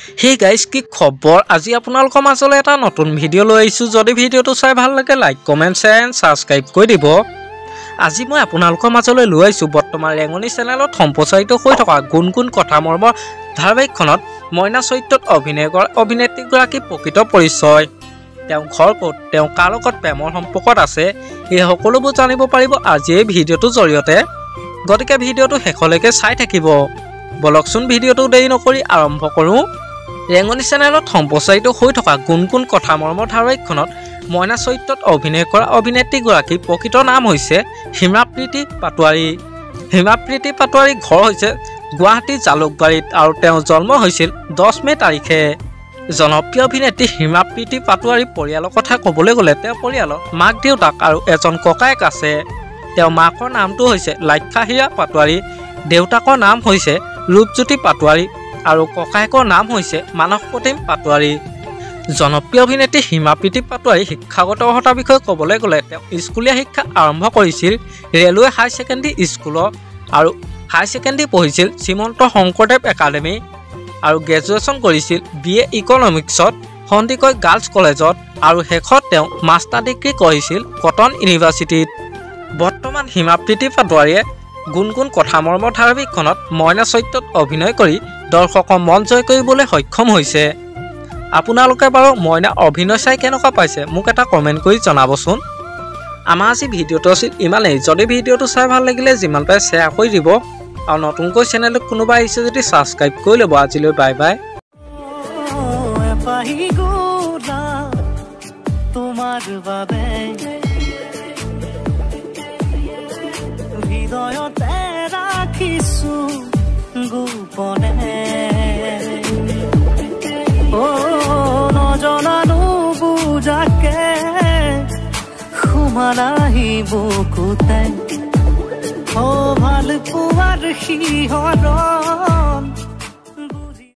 Hey guys, কি খবৰ আজি আপোনালোকৰ মাজলৈ এটা নতুন ভিডিও লৈ আহিছো যদি ভিডিওটো চাই ভাল লাগে like comment share and subscribe কৰি দিব আজি মই আপোনালোকৰ মাজলৈ লৈ আহিছো বৰ্তমান ৰেঙনি চেনেলত সম্প্ৰচাৰিত হৈ থকা গুণগুণ কথা মৰ্মৰ ধাৰাবাহিকখনত মইনা চৰিত্ৰত অভিনয় কৰা অভিনেত্ৰীগৰাকী প্ৰকৃত পৰিচয় তেওঁ ঘৰ ক'ত তেওঁ কাৰ লগত প্ৰেমৰ সম্পৰ্কত আছে এই সকলোবোৰ জানিব পাৰিব আজি এই ভিডিওটোৰ জৰিয়তে গতিকে ভিডিওটো শেষলৈকে চাই থাকিব বলকচোন ভিডিওটো দেৰি নকৰি আৰম্ভ কৰো ৰেঙনি চেনেলত সম্প্ৰচাৰিত হৈ থকা গুণগুণ কথা মৰ্মৰ ধাৰাবাহিকখনত মইনা চৰিত্ৰত অভিনয় কৰা অভিনেত্ৰীগৰাকী প্ৰকৃত নাম হৈছে হিমাপ্ৰীতি পাটোৱাৰী হিমাপ্ৰীতি পাটোৱাৰী ঘৰ হৈছে গুৱাহাটী জালুকবাৰীত আৰু তেওঁ জন্ম হৈছিল 10 মে তাৰিখে জনপ্ৰিয় অভিনেত্ৰী হিমাপ্ৰীতি পাটোৱাৰী পৰিয়ালৰ কথা ক'বলৈ গ'লে তেওঁ পৰিয়ালৰ মাক দেউতাক আৰু এজন ককায়েক আছে তেওঁ মাকৰ নামটো হৈছে লাক্ষাহীৰা পাটোৱাৰী দেউতাকৰ নাম হৈছে ৰূপজ্যোতি পাটোৱাৰী আৰু ককায়েকৰ নাম হৈছে মানসপ্ৰতিম পাটোৱাৰী জনপ্ৰিয় অভিনেত্ৰী হিমাপ্ৰীতি পাটোৱাৰী শিক্ষাগত অৰ্হতাৰ বিষয়ে ক'বলৈ গ'লে তেওঁ স্কুলীয়া শিক্ষা আৰম্ভ কৰিছিল ৰেলৱে হাই ছেকেণ্ডেৰী স্কুলত আৰু হাই ছেকেণ্ডেৰী পঢ়িছিল শ্ৰীমন্ত শংকৰদেৱ একাডেমী আৰু গ্ৰেজুৱেশ্যন কৰিছিল BA ইকনমিক্সত সন্দিকৈ গাৰ্লছ কলেজত আৰু শেষত তেওঁ মাষ্টাৰ ডিগ্ৰী কৰিছিল কটন ইউনিভাৰ্চিটিত বৰ্তমান হিমাপ্ৰীতি পাটোৱাৰীয়ে গুণগুণ কথা মৰ্মৰ ধাৰাবাহিকখনত মইনা চৰিত্ৰত অভিনয় কৰি দৰ্শকৰ মন জয় কৰিবলৈ সক্ষম হৈছে আপোনালোকে বাৰু মইনা অভিনয় চাই কেনেকুৱা পাইছে মোক এটা কমেন্ট কৰি জনাবচোন আমাৰ আজি ভিডিওটো আছিল ইমানেই যদি ভিডিওটো চাই ভাল লাগিলে যিমান পাৰে শ্বেয়াৰ কৰি দিব আৰু নতুনকৈ চেনেলক কোনোবা আহিছে যদি সাবস্ক্ৰাইব কৰি ল'ব আজিলৈ বাই বাই তোমাৰ বাবে হৃদয়তে ৰাখিছো গোপনে ও নজনানো বুজাকে সুমানাহি বুকুতে ও ভাল পোৱাৰ শিহৰ